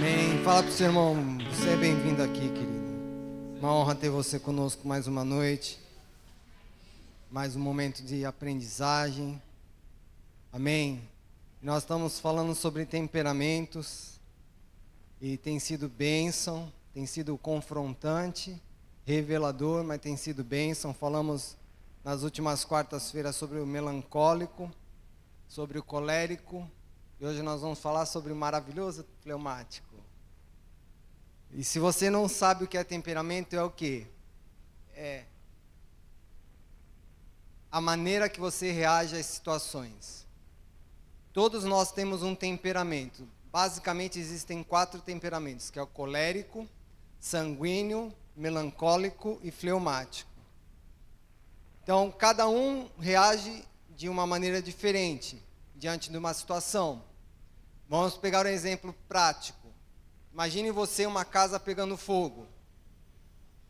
Amém. Fala pro seu irmão, você é bem-vindo aqui, querido. Uma honra ter você conosco mais uma noite. Mais um momento de aprendizagem. Amém. Nós estamos falando sobre temperamentos. E tem sido bênção, tem sido confrontante, revelador, mas tem sido bênção. Falamos nas últimas quartas-feiras sobre o melancólico, sobre o colérico. E hoje nós vamos falar sobre o maravilhoso fleumático. E se você não sabe o que é temperamento, é o quê? É a maneira que você reage às situações. Todos nós temos um temperamento. Basicamente existem 4 temperamentos, que é o colérico, sanguíneo, melancólico e fleumático. Então, cada um reage de uma maneira diferente diante de uma situação. Vamos pegar um exemplo prático. Imagine você uma casa pegando fogo.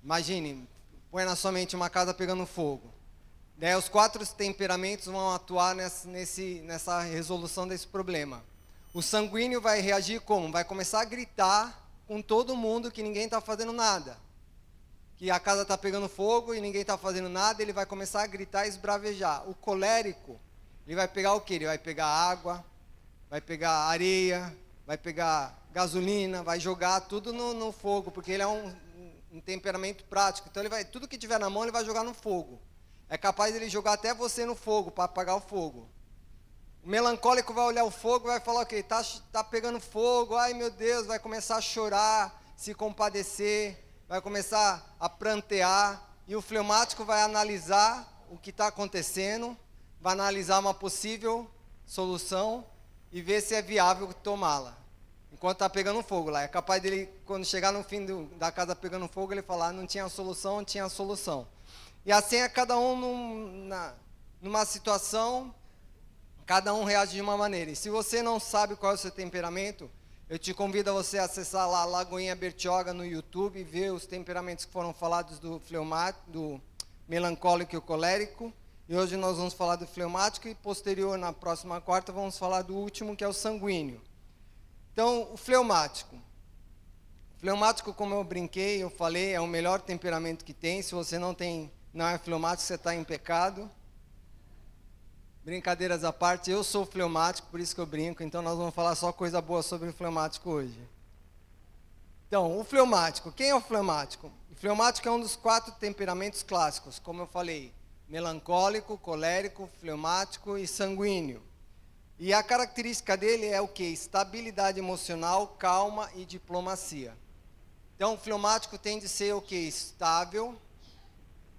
Imagine, põe na sua mente uma casa pegando fogo. Daí os 4 temperamentos vão atuar nessa resolução desse problema. O sanguíneo vai reagir como? Vai começar a gritar com todo mundo que ninguém está fazendo nada. Que a casa está pegando fogo e ninguém está fazendo nada, ele vai começar a gritar e esbravejar. O colérico, ele vai pegar o quê? Ele vai pegar água, vai pegar areia, vai pegar gasolina, vai jogar tudo no fogo, porque ele é um temperamento prático. Então tudo que tiver na mão ele vai jogar no fogo. É capaz de ele jogar até você no fogo para apagar o fogo. O melancólico vai olhar o fogo e vai falar, ok, tá pegando fogo, ai meu Deus, vai começar a chorar, se compadecer, vai começar a prantear. E o fleumático vai analisar o que está acontecendo, vai analisar uma possível solução e ver se é viável tomá-la. Enquanto está pegando fogo lá, é capaz dele, quando chegar no fim da casa pegando fogo, ele falar, não tinha solução, não tinha solução. E assim é cada um numa situação, cada um reage de uma maneira. E se você não sabe qual é o seu temperamento, eu te convido a você acessar lá a Lagoinha Bertioga no YouTube e ver os temperamentos que foram falados do melancólico e o colérico. E hoje nós vamos falar do fleumático e posterior, na próxima quarta, vamos falar do último, que é o sanguíneo. Então, o fleumático. O fleumático, como eu brinquei, eu falei, é o melhor temperamento que tem. Se você não é fleumático, você está em pecado. Brincadeiras à parte, eu sou fleumático, por isso que eu brinco. Então, nós vamos falar só coisa boa sobre o fleumático hoje. Então, o fleumático. Quem é o fleumático? O fleumático é um dos 4 temperamentos clássicos, como eu falei. Melancólico, colérico, fleumático e sanguíneo. E a característica dele é o quê? Estabilidade emocional, calma e diplomacia. Então, o fleumático tende a ser o quê? Estável,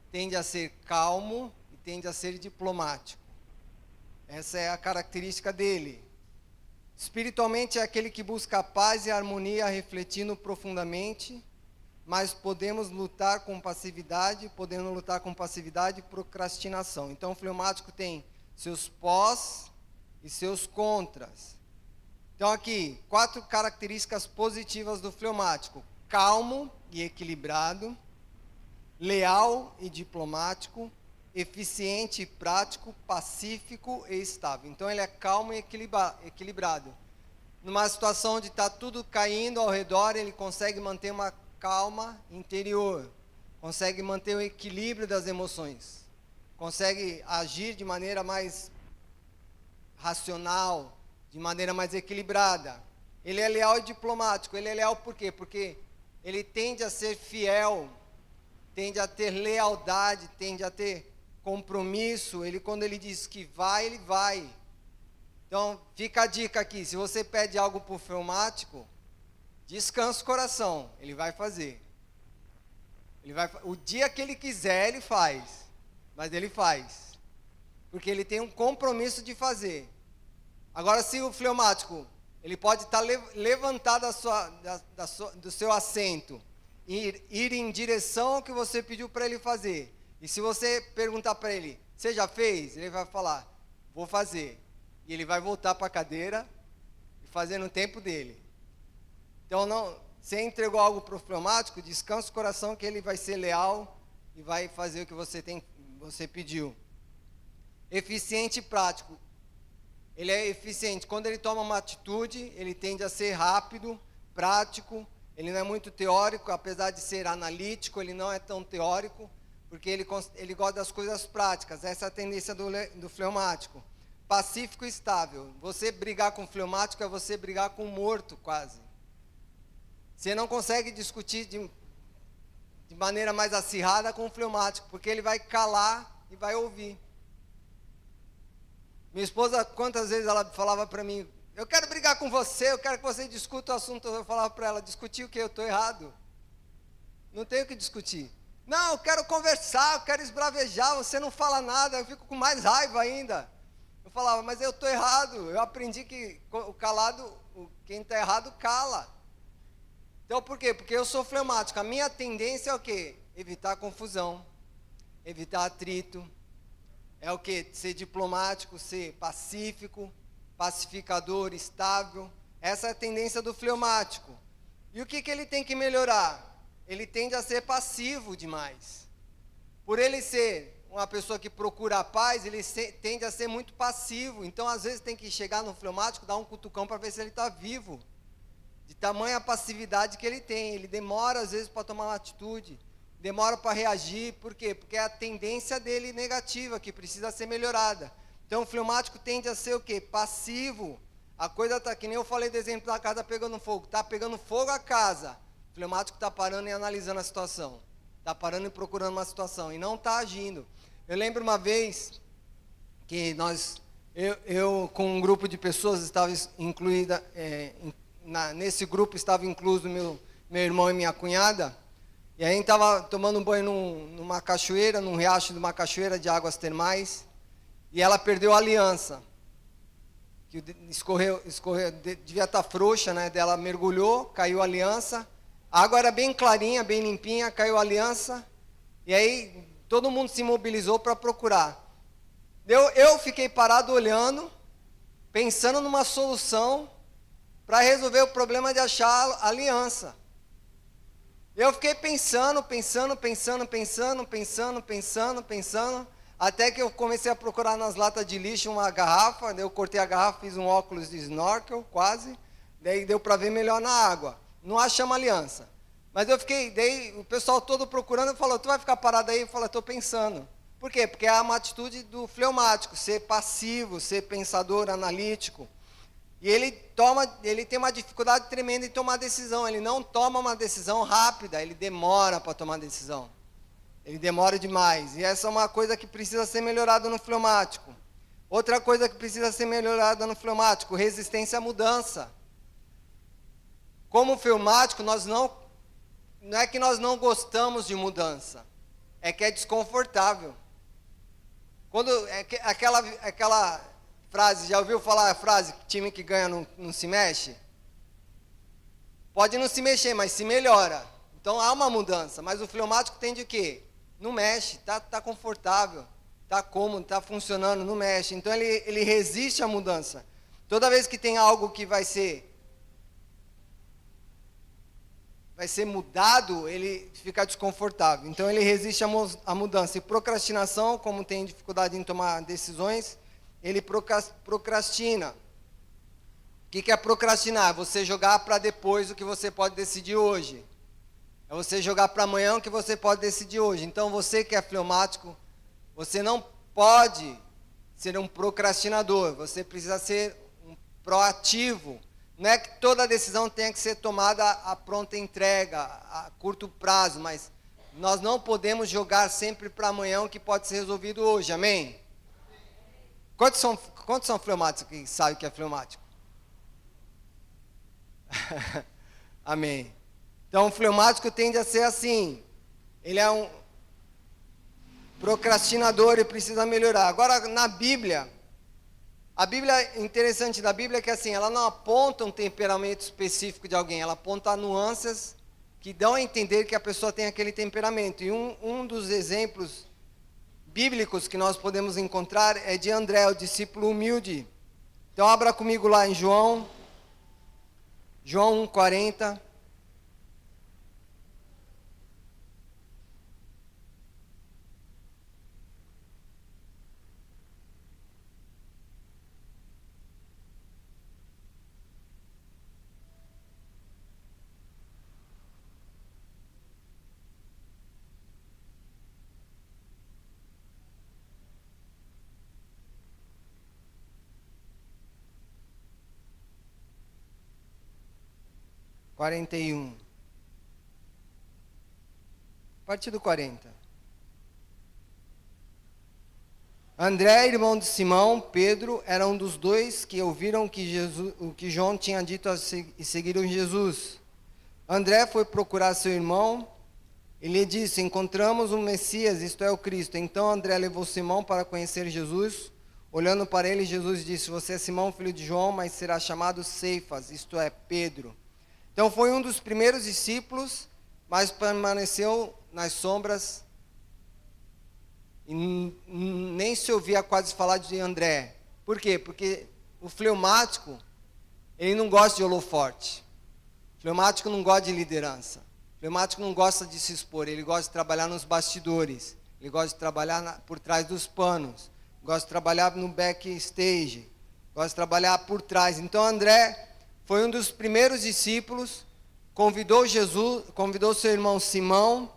tende a ser calmo e tende a ser diplomático. Essa é a característica dele. Espiritualmente é aquele que busca a paz e a harmonia refletindo profundamente, mas podemos lutar com passividade e procrastinação. Então, o fleumático tem seus pós e seus contras. Então aqui, 4 características positivas do fleumático: calmo e equilibrado, leal e diplomático, eficiente e prático, pacífico e estável. Então ele é calmo e equilibrado. Numa situação onde está tudo caindo ao redor, ele consegue manter uma calma interior, consegue manter o equilíbrio das emoções, consegue agir de maneira mais racional, de maneira mais equilibrada. Ele é leal e diplomático. Ele é leal por quê? Porque ele tende a ser fiel, tende a ter lealdade, tende a ter compromisso. Quando ele diz que vai, ele vai. Então, fica a dica aqui, se você pede algo para o fleumático, descansa o coração, ele vai fazer. O dia que ele quiser, ele faz, mas ele faz, porque ele tem um compromisso de fazer. Agora, se o fleumático, ele pode estar levantado do seu assento e ir em direção ao que você pediu para ele fazer. E se você perguntar para ele, você já fez? Ele vai falar, vou fazer. E ele vai voltar para a cadeira e fazer no tempo dele. Então, você entregou algo para o fleumático, descansa o coração que ele vai ser leal e vai fazer o que você pediu. Eficiente e prático. Ele é eficiente. Quando ele toma uma atitude, ele tende a ser rápido, prático, ele não é muito teórico, apesar de ser analítico, ele não é tão teórico, porque ele gosta das coisas práticas. Essa é a tendência do fleumático. Pacífico e estável. Você brigar com o fleumático é você brigar com o morto, quase. Você não consegue discutir de maneira mais acirrada com o fleumático, porque ele vai calar e vai ouvir. Minha esposa, quantas vezes ela falava para mim, eu quero brigar com você, eu quero que você discuta o assunto. Eu falava para ela, discutir o quê? Eu estou errado. Não tenho o que discutir. Não, eu quero conversar, eu quero esbravejar, você não fala nada, eu fico com mais raiva ainda. Eu falava, mas eu estou errado, eu aprendi que o calado, quem está errado, cala. Então, por quê? Porque eu sou fleumático, a minha tendência é o quê? Evitar confusão, evitar atrito, é o quê? Ser diplomático, ser pacífico, pacificador, estável. Essa é a tendência do fleumático. E o que ele tem que melhorar? Ele tende a ser passivo demais. Por ele ser uma pessoa que procura a paz, ele tende a ser muito passivo. Então, às vezes, tem que chegar no fleumático, dar um cutucão para ver se ele está vivo. De tamanha passividade que ele tem. Ele demora, às vezes, para tomar uma atitude. Demora para reagir. Por quê? Porque é a tendência dele negativa, que precisa ser melhorada. Então, o fleumático tende a ser o quê? Passivo. A coisa está, que nem eu falei do exemplo da casa pegando fogo. Está pegando fogo a casa. O fleumático está parando e analisando a situação. Está parando e procurando uma situação. E não está agindo. Eu lembro uma vez que eu com um grupo de pessoas, estava incluída, nesse grupo estava incluso meu irmão e minha cunhada. E aí a gente estava tomando um banho numa cachoeira, num riacho de uma cachoeira de águas termais. E ela perdeu a aliança. Que escorreu, devia estar frouxa, né? Ela mergulhou, caiu a aliança. A água era bem clarinha, bem limpinha, caiu a aliança. E aí todo mundo se mobilizou para procurar. Eu fiquei parado olhando, pensando numa solução para resolver o problema de achar a aliança. Eu fiquei pensando, até que eu comecei a procurar nas latas de lixo uma garrafa. Eu cortei a garrafa, fiz um óculos de snorkel, quase. Daí deu para ver melhor na água. Não achamos aliança. Mas eu fiquei, daí o pessoal todo procurando, falou, tu vai ficar parado aí? Eu falei, estou pensando. Por quê? Porque é uma atitude do fleumático, ser passivo, ser pensador, analítico. E ele tem uma dificuldade tremenda em tomar decisão. Ele não toma uma decisão rápida, ele demora para tomar decisão. Ele demora demais. E essa é uma coisa que precisa ser melhorada no fleumático. Outra coisa que precisa ser melhorada no fleumático, resistência à mudança. Como fleumático, não é que nós não gostamos de mudança, é que é desconfortável. Quando aquela frase, já ouviu falar a frase, time que ganha não se mexe? Pode não se mexer, mas se melhora. Então há uma mudança, mas o fleumático tende o quê? Não mexe, tá confortável, tá cômodo, tá funcionando, não mexe. Então ele resiste à mudança. Toda vez que tem algo que vai ser mudado, ele fica desconfortável. Então ele resiste à mudança. E procrastinação, como tem dificuldade em tomar decisões, ele procrastina. O que é procrastinar? É você jogar para depois o que você pode decidir hoje. É você jogar para amanhã o que você pode decidir hoje. Então você que é fleumático, você não pode ser um procrastinador. Você precisa ser um proativo. Não é que toda decisão tenha que ser tomada a pronta entrega, a curto prazo, mas nós não podemos jogar sempre para amanhã o que pode ser resolvido hoje, amém? Quantos são fleumáticos que sabem que é fleumático? Amém. Então o fleumático tende a ser assim, ele é um procrastinador e precisa melhorar. Agora na Bíblia, a Bíblia, interessante da Bíblia é que assim, ela não aponta um temperamento específico de alguém, ela aponta nuances que dão a entender que a pessoa tem aquele temperamento. E um dos exemplos bíblicos que nós podemos encontrar é de André, o discípulo humilde. Então abra comigo lá em João 1:40. 41. A partir do 40. André, irmão de Simão, Pedro, era um dos dois que ouviram o que João tinha dito e seguiram Jesus. André foi procurar seu irmão e lhe disse: encontramos o Messias, isto é, o Cristo. Então André levou Simão para conhecer Jesus. Olhando para ele, Jesus disse: você é Simão, filho de João, mas será chamado Cefas, isto é, Pedro. Então foi um dos primeiros discípulos, mas permaneceu nas sombras e nem se ouvia quase falar de André. Por quê? Porque o fleumático, ele não gosta de holofote. O fleumático não gosta de liderança. O fleumático não gosta de se expor, ele gosta de trabalhar nos bastidores. Ele gosta de trabalhar por trás dos panos. Gosta de trabalhar no backstage. Gosta de trabalhar por trás. Então André foi um dos primeiros discípulos, convidou seu irmão Simão,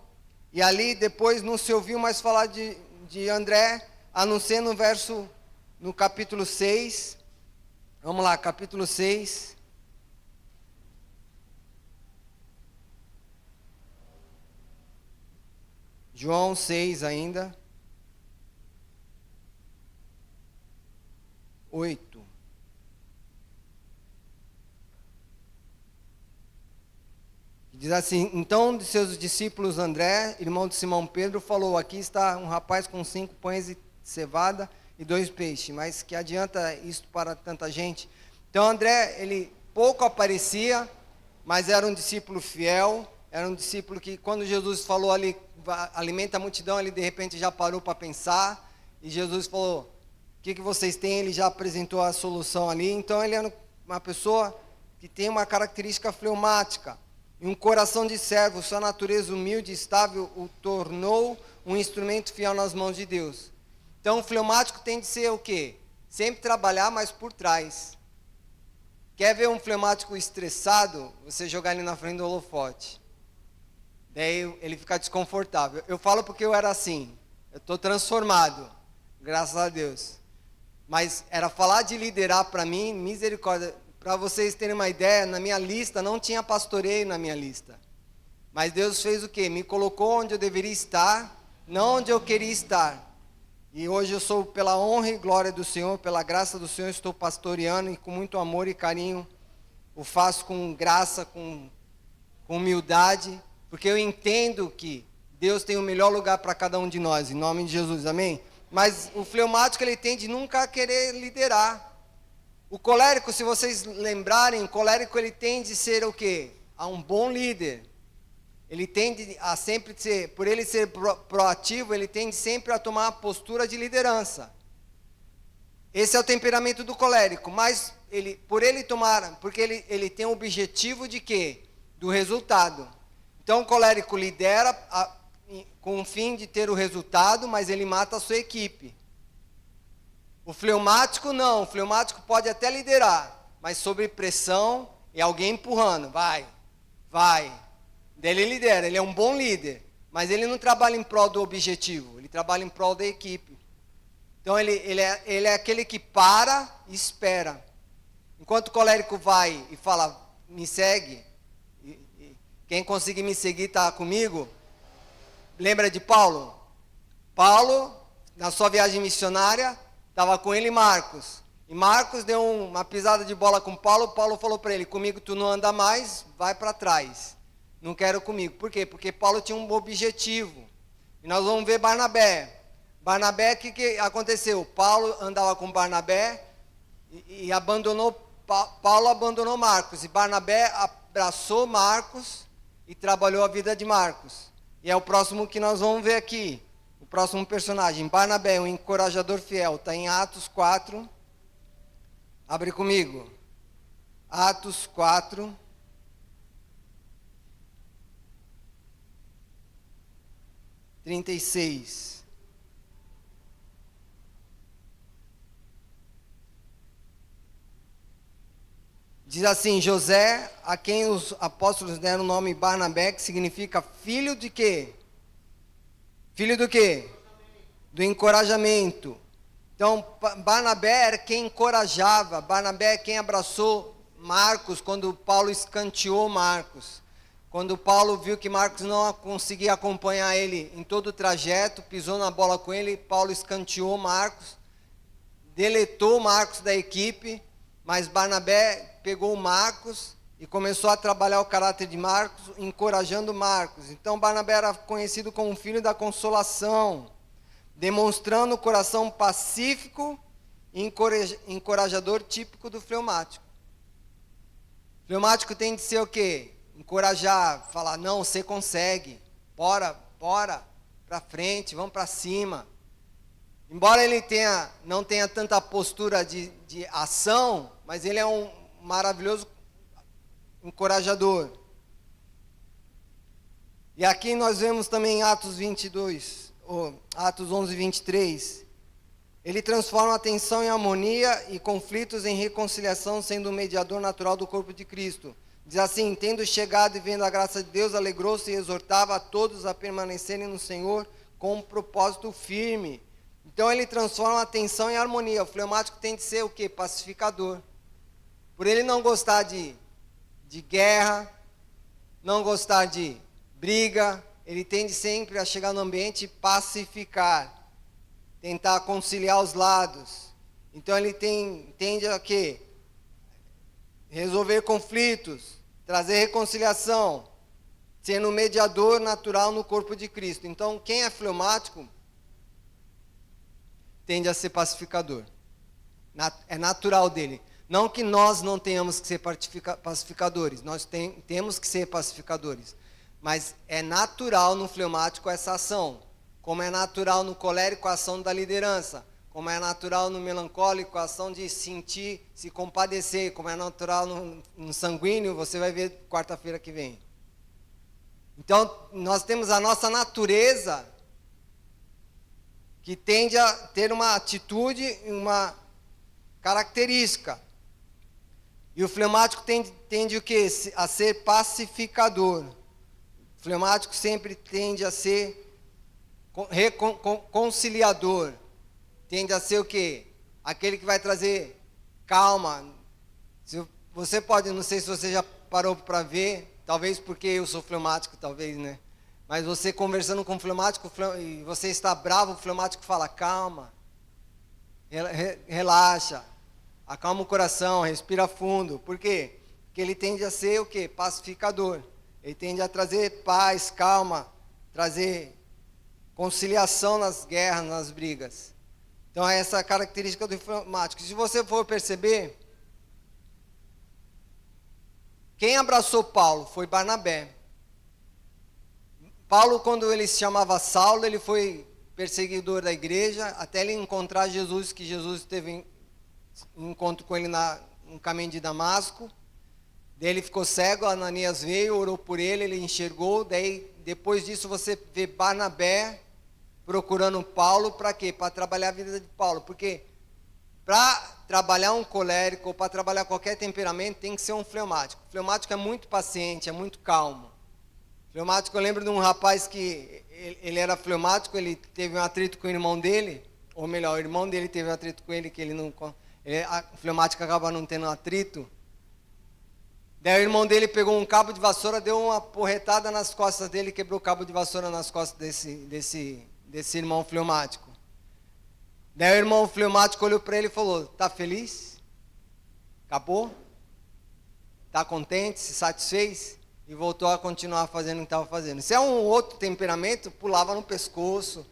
e ali depois não se ouviu mais falar de André, a não ser no capítulo 6. Vamos lá, capítulo 6. João 6 ainda. 8. Diz assim: então de seus discípulos André, irmão de Simão Pedro, falou: aqui está um rapaz com 5 pães de cevada e 2 peixes, mas que adianta isto para tanta gente? Então André, ele pouco aparecia, mas era um discípulo fiel, era um discípulo que quando Jesus falou ali, alimenta a multidão, ele de repente já parou para pensar, e Jesus falou: o que vocês têm? Ele já apresentou a solução ali. Então ele era uma pessoa que tem uma característica fleumática, e um coração de servo. Sua natureza humilde e estável o tornou um instrumento fiel nas mãos de Deus. Então o fleumático tem de ser o quê? Sempre trabalhar, mas por trás. Quer ver um fleumático estressado? Você jogar ele na frente do holofote. Daí ele fica desconfortável. Eu falo porque eu era assim. Eu estou transformado, graças a Deus. Mas era falar de liderar para mim, misericórdia. Para vocês terem uma ideia, na minha lista, não tinha pastoreio na minha lista. Mas Deus fez o quê? Me colocou onde eu deveria estar, não onde eu queria estar. E hoje eu sou, pela honra e glória do Senhor, pela graça do Senhor, estou pastoreando e com muito amor e carinho. O faço com graça, com humildade, porque eu entendo que Deus tem o melhor lugar para cada um de nós, em nome de Jesus, amém? Mas o fleumático, ele tem de nunca querer liderar. O colérico, se vocês lembrarem, o colérico, ele tende a ser o quê? A um bom líder. Ele tende a sempre ser, por ele ser proativo, ele tende sempre a tomar uma postura de liderança. Esse é o temperamento do colérico, mas porque ele tem o objetivo de quê? Do resultado. Então o colérico lidera com o fim de ter o resultado, mas ele mata a sua equipe. O fleumático não, o fleumático pode até liderar, mas sob pressão e alguém empurrando, vai. Daí ele lidera, ele é um bom líder, mas ele não trabalha em prol do objetivo, ele trabalha em prol da equipe. Então ele é aquele que para e espera. Enquanto o colérico vai e fala, me segue, quem conseguir me seguir está comigo. Lembra de Paulo? Paulo, na sua viagem missionária, estava com ele e Marcos. E Marcos deu uma pisada de bola com Paulo. Paulo falou para ele: comigo tu não anda mais, vai para trás. Não quero comigo. Por quê? Porque Paulo tinha um objetivo. E nós vamos ver Barnabé. Barnabé, o que aconteceu? Paulo andava com Barnabé e Paulo abandonou Marcos. E Barnabé abraçou Marcos e trabalhou a vida de Marcos. E é o próximo que nós vamos ver aqui. O próximo personagem, Barnabé, um encorajador fiel, está em Atos 4. Abre comigo. Atos 4. (36). Diz assim: José, a quem os apóstolos deram o nome Barnabé, que significa filho de quê? Filho do quê? Do encorajamento. Então, Barnabé era quem encorajava, Barnabé é quem abraçou Marcos, quando Paulo escanteou Marcos. Quando Paulo viu que Marcos não conseguia acompanhar ele em todo o trajeto, pisou na bola com ele, Paulo escanteou Marcos, deletou Marcos da equipe, mas Barnabé pegou Marcos e começou a trabalhar o caráter de Marcos, encorajando Marcos. Então Barnabé era conhecido como filho da consolação, demonstrando o coração pacífico e encorajador típico do fleumático. Fleumático tem de ser o quê? Encorajar, falar, não, você consegue, bora, para frente, vamos para cima. Embora ele não tenha tanta postura de ação, mas ele é um maravilhoso encorajador. E aqui nós vemos também Atos 22, Atos 11, 23. Ele transforma a tensão em harmonia e conflitos em reconciliação, sendo o mediador natural do corpo de Cristo. Diz assim, tendo chegado e vendo a graça de Deus, alegrou-se e exortava a todos a permanecerem no Senhor com um propósito firme. Então ele transforma a tensão em harmonia. O fleumático tem de ser o quê? Pacificador. Por ele não gostar de guerra, não gostar de briga, ele tende sempre a chegar no ambiente e pacificar, tentar conciliar os lados. Então ele tende a quê? Resolver conflitos, trazer reconciliação, sendo um mediador natural no corpo de Cristo. Então, quem é fleumático tende a ser pacificador. É natural dele. Não que nós não tenhamos que ser pacificadores, nós temos que ser pacificadores. Mas é natural no fleumático essa ação, como é natural no colérico a ação da liderança, como é natural no melancólico a ação de sentir, se compadecer, como é natural no sanguíneo, você vai ver quarta-feira que vem. Então, nós temos a nossa natureza que tende a ter uma atitude, uma característica. E o fleumático tende o quê? A ser pacificador. O fleumático sempre tende a ser conciliador. Tende a ser o quê? Aquele que vai trazer calma. Você pode, não sei se você já parou para ver, talvez porque eu sou fleumático, talvez, né? Mas você conversando com o fleumático, e você está bravo, o fleumático fala, calma, relaxa, acalma o coração, respira fundo. Por quê? Porque ele tende a ser o quê? Pacificador. Ele tende a trazer paz, calma, trazer conciliação nas guerras, nas brigas. Então, é essa a característica do fleumático. Se você for perceber, quem abraçou Paulo foi Barnabé. Paulo, quando ele se chamava Saulo, ele foi perseguidor da igreja, até ele encontrar Jesus, que Jesus teve um encontro com ele no caminho de Damasco. Daí ele ficou cego, Ananias veio, orou por ele, ele enxergou. Daí, depois disso, você vê Barnabé procurando Paulo para quê? Para trabalhar a vida de Paulo. Porque para trabalhar um colérico ou para trabalhar qualquer temperamento tem que ser um fleumático. O fleumático é muito paciente, é muito calmo. Fleumático, eu lembro de um rapaz que ele era fleumático, ele teve um atrito com o irmão dele, ou melhor, o irmão dele teve um atrito com ele, que o fleumático acaba não tendo atrito. Daí o irmão dele pegou um cabo de vassoura, deu uma porretada nas costas dele, quebrou o cabo de vassoura nas costas desse irmão fleumático. Daí o irmão fleumático olhou para ele e falou, tá feliz? Acabou? Tá contente? Se satisfez? E voltou a continuar fazendo o que estava fazendo. Se é um outro temperamento, pulava no pescoço,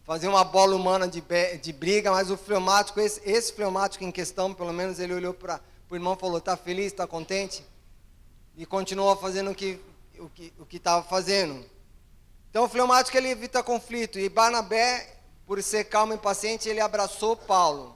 fazia uma bola humana de briga, mas o fleumático, esse fleumático em questão, pelo menos ele olhou para o irmão e falou, está feliz, está contente? E continuou fazendo o que estava fazendo. Então o fleumático ele evita conflito. E Barnabé, por ser calmo e paciente, ele abraçou Paulo.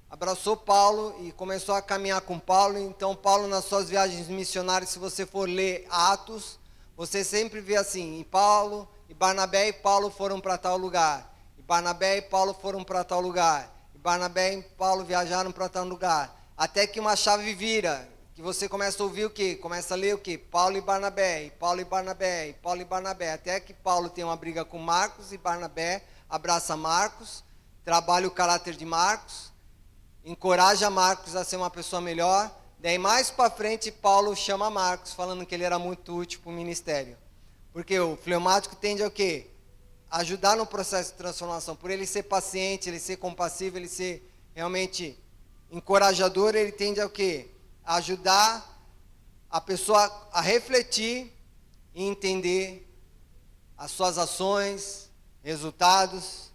Abraçou Paulo e começou a caminhar com Paulo. Então Paulo, nas suas viagens missionárias, se você for ler Atos, você sempre vê assim, e Paulo, e Barnabé e Paulo foram para tal lugar. E Barnabé e Paulo foram para tal lugar. E Barnabé e Paulo viajaram para tal lugar. Até que uma chave vira, que você começa a ouvir o quê? Começa a ler o quê? Paulo e Barnabé, e Paulo e Barnabé, e Paulo e Barnabé. Até que Paulo tem uma briga com Marcos e Barnabé abraça Marcos, trabalha o caráter de Marcos, encoraja Marcos a ser uma pessoa melhor. Daí mais para frente Paulo chama Marcos, falando que ele era muito útil para o ministério. Porque o fleumático tende a quê? Ajudar no processo de transformação. Por ele ser paciente, ele ser compassivo, ele ser realmente encorajador, ele tende a quê? A ajudar a pessoa a refletir e entender as suas ações, resultados,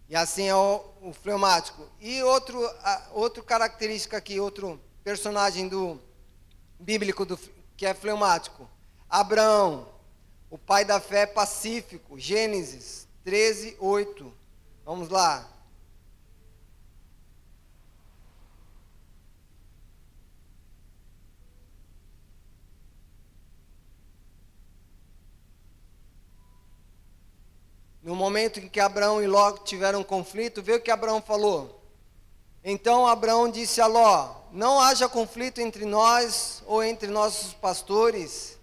e assim é o fleumático. E outra característica aqui, outro personagem bíblico que é fleumático, Abraão, o pai da fé pacífico, Gênesis 13:8. Vamos lá. No momento em que Abraão e Ló tiveram um conflito, vê o que Abraão falou. Então Abraão disse a Ló: não haja conflito entre nós ou entre nossos pastores,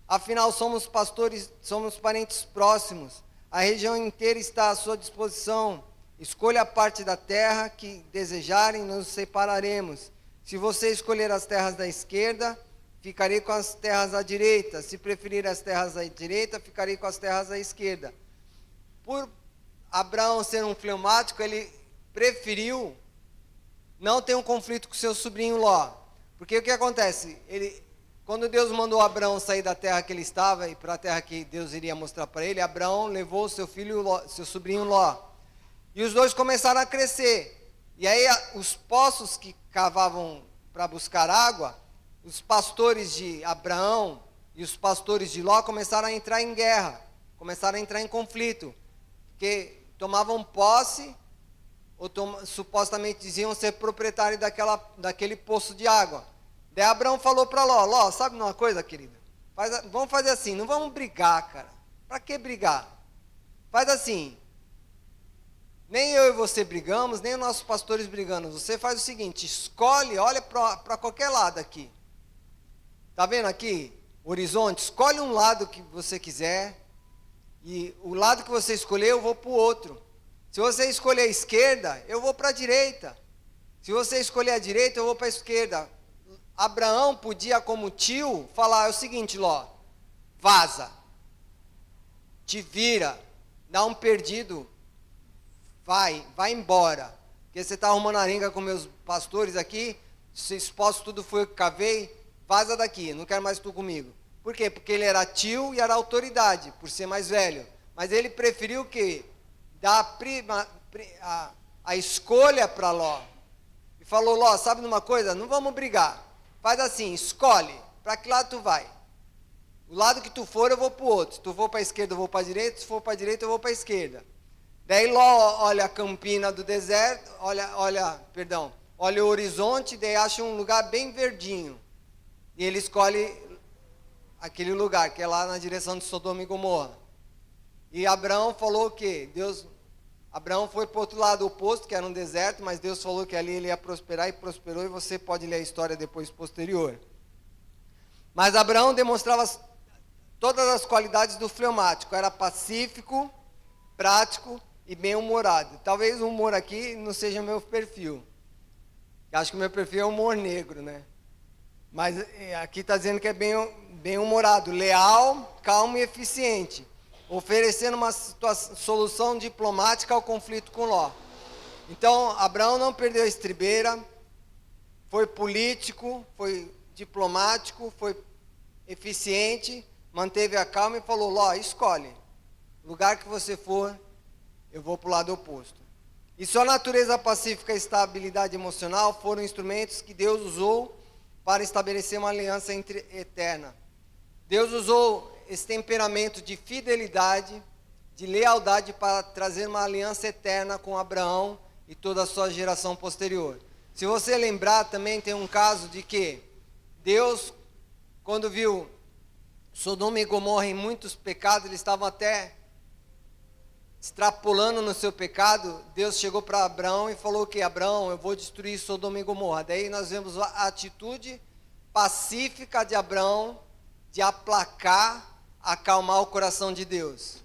afinal somos pastores, somos parentes próximos, a região inteira está à sua disposição, escolha a parte da terra que desejarem, nos separaremos. Se você escolher as terras da esquerda, ficarei com as terras da direita, se preferir as terras da direita, ficarei com as terras da esquerda. Por Abraão ser um fleumático, ele preferiu não ter um conflito com seu sobrinho Ló. Porque o que acontece? Quando Deus mandou Abraão sair da terra que ele estava e para a terra que Deus iria mostrar para ele, Abraão levou seu filho Ló, seu sobrinho Ló. E os dois começaram a crescer. E aí os poços que cavavam para buscar água, os pastores de Abraão e os pastores de Ló começaram a entrar em guerra, começaram a entrar em conflito. Porque tomavam posse, ou supostamente diziam ser proprietário daquele poço de água. Daí Abraão falou para Ló: Ló, sabe uma coisa, querido? Vamos fazer assim, não vamos brigar, cara. Para que brigar? Faz assim, nem eu e você brigamos, nem os nossos pastores brigamos. Você faz o seguinte, escolhe, olha para qualquer lado aqui. Tá vendo aqui? Horizonte, escolhe um lado que você quiser. E o lado que você escolher, eu vou para o outro. Se você escolher a esquerda, eu vou para a direita. Se você escolher a direita, eu vou para a esquerda. Abraão podia, como tio, falar o seguinte: Ló, vaza, te vira, dá um perdido, vai embora. Porque você está arrumando arenga com meus pastores aqui, se exposto tudo foi eu que cavei, vaza daqui, não quero mais tu comigo. Por quê? Porque ele era tio e era autoridade, por ser mais velho. Mas ele preferiu que dar a escolha para Ló. E falou: Ló, sabe de uma coisa? Não vamos brigar. Faz assim, escolhe. Para que lado tu vai? O lado que tu for, eu vou para o outro. Se tu for para a esquerda, eu vou para a direita. Se for para a direita, eu vou para a esquerda. Daí Ló olha a campina do deserto, olha o horizonte, daí acha um lugar bem verdinho. E ele escolhe aquele lugar, que é lá na direção de Sodoma e Gomorra. E Abraão falou o quê? Abraão foi para o outro lado oposto, que era um deserto, mas Deus falou que ali ele ia prosperar e prosperou, e você pode ler a história depois posterior. Mas Abraão demonstrava todas as qualidades do fleumático, era pacífico, prático e bem-humorado. Talvez o humor aqui não seja meu perfil. Eu acho que o meu perfil é humor negro, né? Mas aqui está dizendo que é bem-humorado, leal, calmo e eficiente, oferecendo uma solução diplomática ao conflito com Ló. Então, Abraão não perdeu a estribeira, foi político, foi diplomático, foi eficiente, manteve a calma e falou: Ló, escolhe, lugar que você for, eu vou para o lado oposto. E sua natureza pacífica e estabilidade emocional foram instrumentos que Deus usou para estabelecer uma aliança eterna. Deus usou esse temperamento de fidelidade, de lealdade para trazer uma aliança eterna com Abraão e toda a sua geração posterior. Se você lembrar, também tem um caso de que Deus, quando viu Sodoma e Gomorra em muitos pecados, eles estavam até extrapolando no seu pecado, Deus chegou para Abraão e falou que: Abraão, eu vou destruir Sodoma e Gomorra. Daí nós vemos a atitude pacífica de Abraão de aplacar, acalmar o coração de Deus.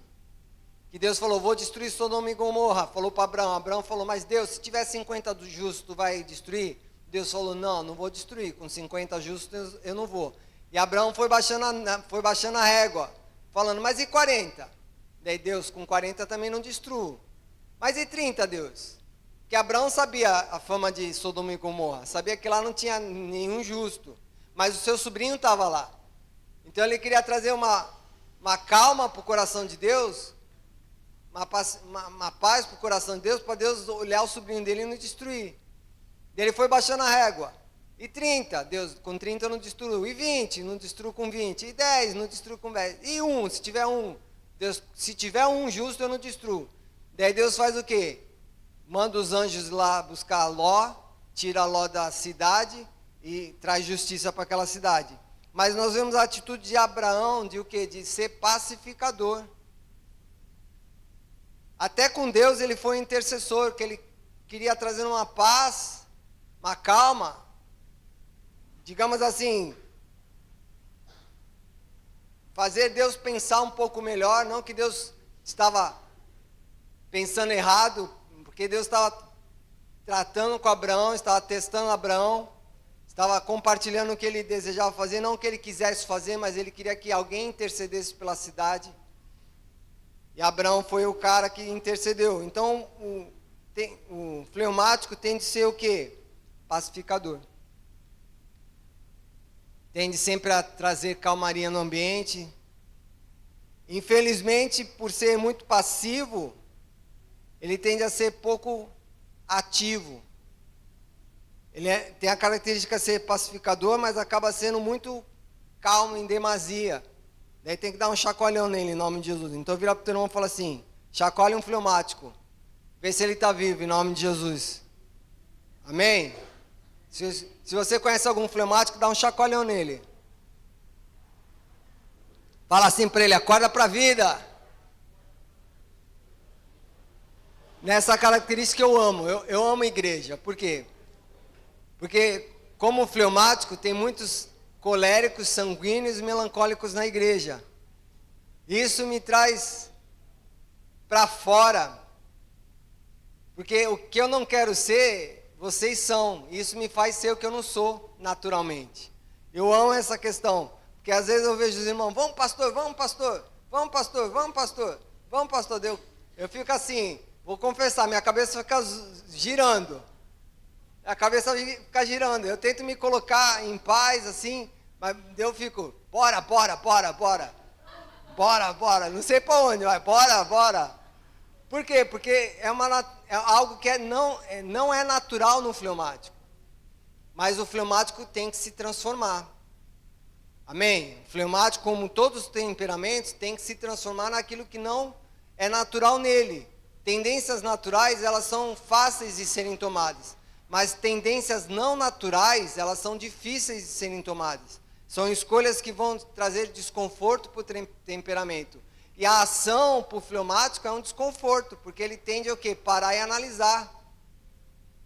que Deus falou, vou destruir Sodoma e Gomorra. Falou para Abraão. Abraão falou, mas Deus, se tiver 50 justos, tu vai destruir? Deus falou, não vou destruir. Com 50 justos eu não vou. E Abraão foi baixando a régua, falando, mas e 40? Daí Deus, com 40 também não destruo. Mas e 30, Deus? Que Abraão sabia a fama de Sodoma e Gomorra, sabia que lá não tinha nenhum justo, mas o seu sobrinho estava lá. Então ele queria trazer uma calma para o coração de Deus, uma paz para o coração de Deus, para Deus olhar o sobrinho dele e não destruir. Ele foi baixando a régua. E 30, Deus, com 30 eu não destruo. E 20, não destruo com 20. E 10, não destruo com 10. E 1, se tiver 1. Deus, se tiver um justo, eu não destruo. Daí Deus faz o quê? Manda os anjos lá buscar Ló, tira Ló da cidade e traz justiça para aquela cidade. Mas nós vemos a atitude de Abraão de o quê? De ser pacificador. Até com Deus ele foi intercessor, que ele queria trazer uma paz, uma calma. Digamos assim, fazer Deus pensar um pouco melhor, não que Deus estava pensando errado, porque Deus estava tratando com Abraão, estava testando Abraão, estava compartilhando o que ele desejava fazer, não o que ele quisesse fazer, mas ele queria que alguém intercedesse pela cidade. E Abraão foi o cara que intercedeu. Então, o fleumático tem de ser o quê? Pacificador. Tende sempre a trazer calmaria no ambiente. Infelizmente, por ser muito passivo, ele tende a ser pouco ativo. Ele tem a característica de ser pacificador, mas acaba sendo muito calmo em demasia. Daí tem que dar um chacoalhão nele, em nome de Jesus. Então vira para o teu irmão e fala assim, chacoalhe um fleumático. Vê se ele está vivo, em nome de Jesus. Amém? Se você conhece algum fleumático, dá um chacoalhão nele. Fala assim para ele, acorda para a vida. Nessa característica eu amo. Eu amo a igreja. Por quê? Porque como fleumático, tem muitos coléricos, sanguíneos e melancólicos na igreja. Isso me traz para fora. Porque o que eu não quero ser, vocês são. Isso me faz ser o que eu não sou, naturalmente. Eu amo essa questão. Porque às vezes eu vejo os irmãos, vamos pastor, vamos pastor, vamos pastor, vamos pastor, vamos pastor. Eu fico assim, vou confessar, minha cabeça fica girando. A cabeça fica girando. Eu tento me colocar em paz, assim, mas eu fico, bora. Não sei para onde, vai, bora. Por quê? Porque é algo que não é natural no fleumático. Mas o fleumático tem que se transformar. Amém? O fleumático, como todos os temperamentos, tem que se transformar naquilo que não é natural nele. Tendências naturais, elas são fáceis de serem tomadas. Mas tendências não naturais, elas são difíceis de serem tomadas. São escolhas que vão trazer desconforto para o temperamento. E a ação para o fleumático é um desconforto, porque ele tende ao quê? Parar e analisar.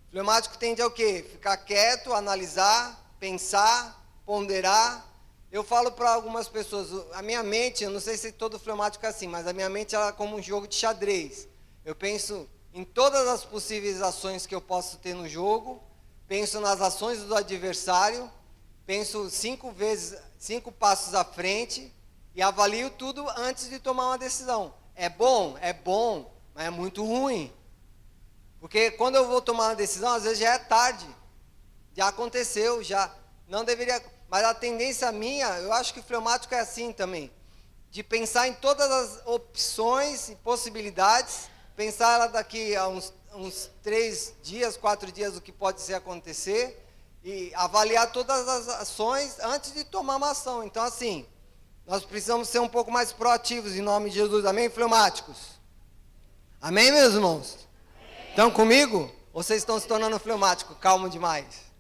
O fleumático tende ao quê? Ficar quieto, analisar, pensar, ponderar. Eu falo para algumas pessoas, a minha mente, eu não sei se todo fleumático é assim, mas a minha mente ela é como um jogo de xadrez. Eu penso em todas as possíveis ações que eu posso ter no jogo, penso nas ações do adversário, penso 5 passos à frente e avalio tudo antes de tomar uma decisão. É bom, mas é muito ruim. Porque quando eu vou tomar uma decisão, às vezes já é tarde, já aconteceu, já não deveria. Mas a tendência minha, eu acho que o fleumático é assim também, de pensar em todas as opções e possibilidades, pensar ela daqui a uns 3 dias, 4 dias, o que pode ser acontecer, e avaliar todas as ações antes de tomar uma ação. Então, assim, nós precisamos ser um pouco mais proativos, em nome de Jesus. Amém, fleumáticos? Amém, meus irmãos? Amém. Estão comigo? Ou vocês estão se tornando fleumático? Calmo demais.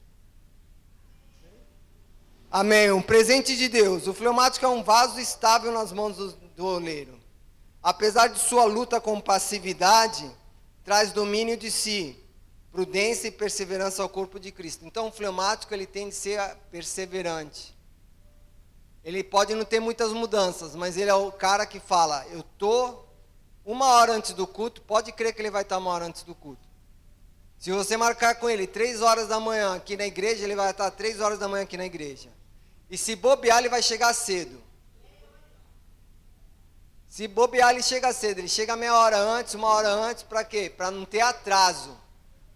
Amém, um presente de Deus. O fleumático é um vaso estável nas mãos do oleiro. Apesar de sua luta com passividade, traz domínio de si, prudência e perseverança ao corpo de Cristo. Então o fleumático ele tem de ser perseverante. Ele pode não ter muitas mudanças, mas ele é o cara que fala, eu estou 1 hora antes do culto, pode crer que ele vai estar 1 hora antes do culto. Se você marcar com ele 3 horas da manhã aqui na igreja, ele vai estar 3 horas da manhã aqui na igreja. E se bobear, ele vai chegar cedo. Se bobear, ele chega cedo. Ele chega meia hora antes, 1 hora antes, para quê? Para não ter atraso.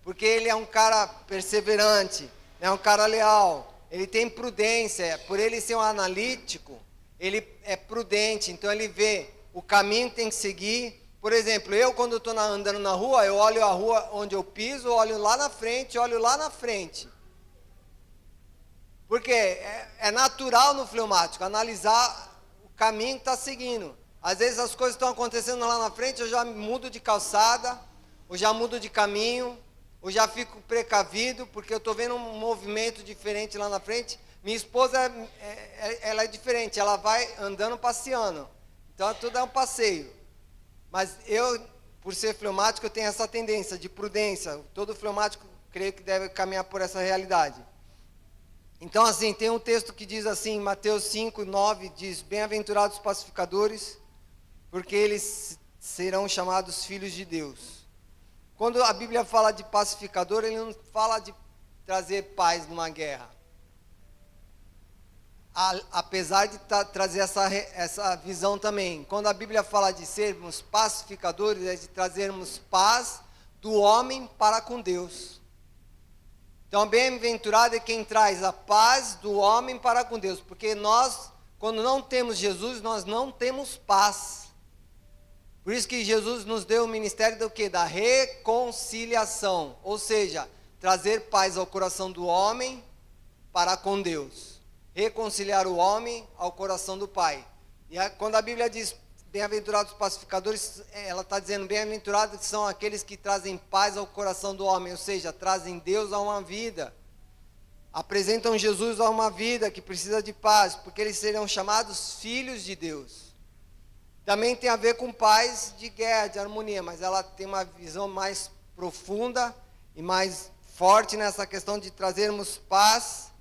Porque ele é um cara perseverante, é um cara leal. Ele tem prudência. Por ele ser um analítico, ele é prudente. Então ele vê o caminho que tem que seguir. Por exemplo, eu quando estou andando na rua, eu olho a rua onde eu piso, olho lá na frente, olho lá na frente. Porque é natural no fleumático analisar o caminho que está seguindo. Às vezes as coisas estão acontecendo lá na frente, eu já mudo de calçada, ou já mudo de caminho, ou já fico precavido, porque eu estou vendo um movimento diferente lá na frente. Minha esposa, ela é diferente, ela vai andando passeando. Então tudo é um passeio. Mas eu, por ser fleumático, eu tenho essa tendência de prudência. Todo fleumático, creio que deve caminhar por essa realidade. Então, assim, tem um texto que diz assim, Mateus 5, 9, diz: bem-aventurados os pacificadores, porque eles serão chamados filhos de Deus. Quando a Bíblia fala de pacificador, ele não fala de trazer paz numa guerra. Apesar de trazer essa visão também. Quando a Bíblia fala de sermos pacificadores, é de trazermos paz do homem para com Deus. Então, bem-aventurado é quem traz a paz do homem para com Deus. Porque nós, quando não temos Jesus, nós não temos paz. Por isso que Jesus nos deu o ministério do quê? Da reconciliação. Ou seja, trazer paz ao coração do homem para com Deus. Reconciliar o homem ao coração do Pai. E quando a Bíblia diz bem-aventurados os pacificadores, ela está dizendo bem-aventurados são aqueles que trazem paz ao coração do homem, ou seja, trazem Deus a uma vida, apresentam Jesus a uma vida que precisa de paz, porque eles serão chamados filhos de Deus. Também tem a ver com paz de guerra, de harmonia, mas ela tem uma visão mais profunda e mais forte nessa questão de trazermos paz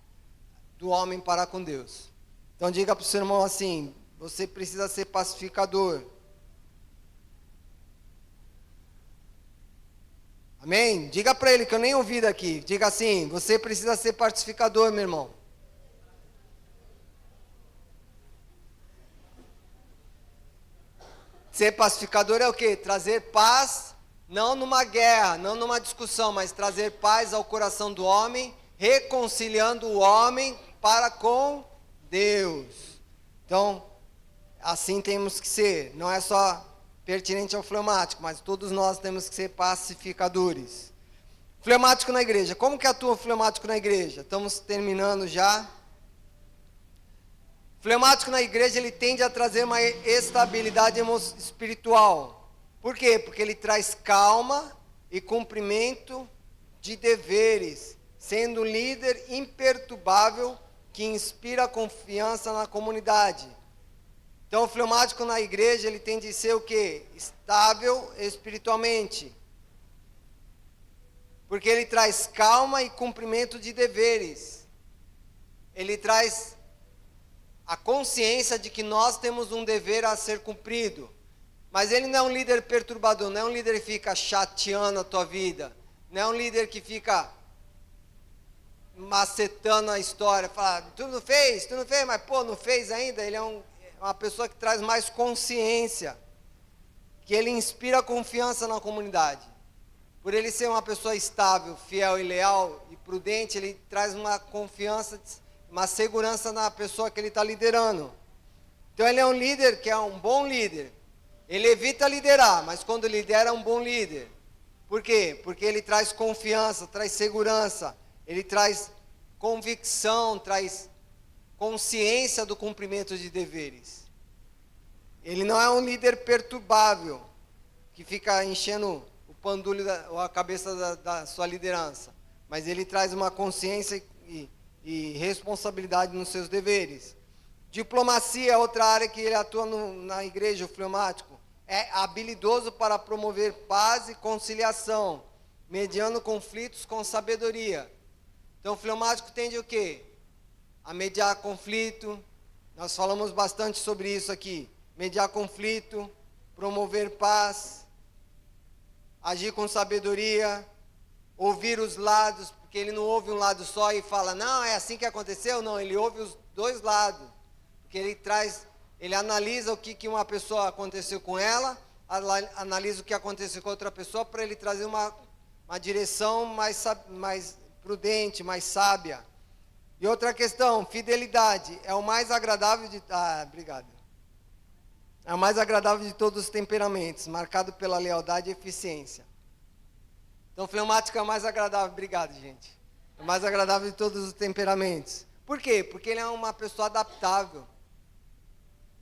do homem para com Deus. Então diga para o seu irmão assim: você precisa ser pacificador. Amém? Diga para ele, que eu nem ouvi daqui. Diga assim: você precisa ser pacificador, meu irmão. Ser pacificador é o quê? Trazer paz, não numa guerra, não numa discussão, mas trazer paz ao coração do homem, reconciliando o homem para com Deus. Então, assim temos que ser. Não é só pertinente ao fleumático, mas todos nós temos que ser pacificadores. Fleumático na igreja. Como que atua o fleumático na igreja? Estamos terminando já. Fleumático na igreja, ele tende a trazer uma estabilidade espiritual. Por quê? Porque ele traz calma e cumprimento de deveres, sendo líder imperturbável que inspira confiança na comunidade. Então, o fleumático na igreja, ele tem de ser o quê? Estável espiritualmente. Porque ele traz calma e cumprimento de deveres. Ele traz a consciência de que nós temos um dever a ser cumprido. Mas ele não é um líder perturbador, não é um líder que fica chateando a tua vida. Não é um líder que fica macetando a história, fala, tu não fez, mas pô, não fez ainda. Ele é uma pessoa que traz mais consciência, que ele inspira confiança na comunidade. Por ele ser uma pessoa estável, fiel e leal e prudente, ele traz uma confiança, uma segurança na pessoa que ele está liderando. Então ele é um líder que é um bom líder. Ele evita liderar, mas quando lidera é um bom líder. Por quê? Porque ele traz confiança, traz segurança. Ele traz convicção, traz consciência do cumprimento de deveres. Ele não é um líder perturbável, que fica enchendo o pandulho ou a cabeça da sua liderança. Mas ele traz uma consciência e responsabilidade nos seus deveres. Diplomacia é outra área que ele atua na igreja, o fleumático. É habilidoso para promover paz e conciliação, mediando conflitos com sabedoria. Então, o fleumático tende o quê? A mediar conflito. Nós falamos bastante sobre isso aqui. Mediar conflito, promover paz, agir com sabedoria, ouvir os lados, porque ele não ouve um lado só e fala, não, é assim que aconteceu. Não, ele ouve os dois lados, porque ele analisa o que uma pessoa aconteceu com ela, analisa o que aconteceu com outra pessoa, para ele trazer uma direção mais prudente, mais sábia. E outra questão, fidelidade, é o mais agradável obrigado. É o mais agradável de todos os temperamentos, marcado pela lealdade e eficiência. Então, fleumático é o mais agradável, obrigado, gente. É o mais agradável de todos os temperamentos. Por quê? Porque ele é uma pessoa adaptável.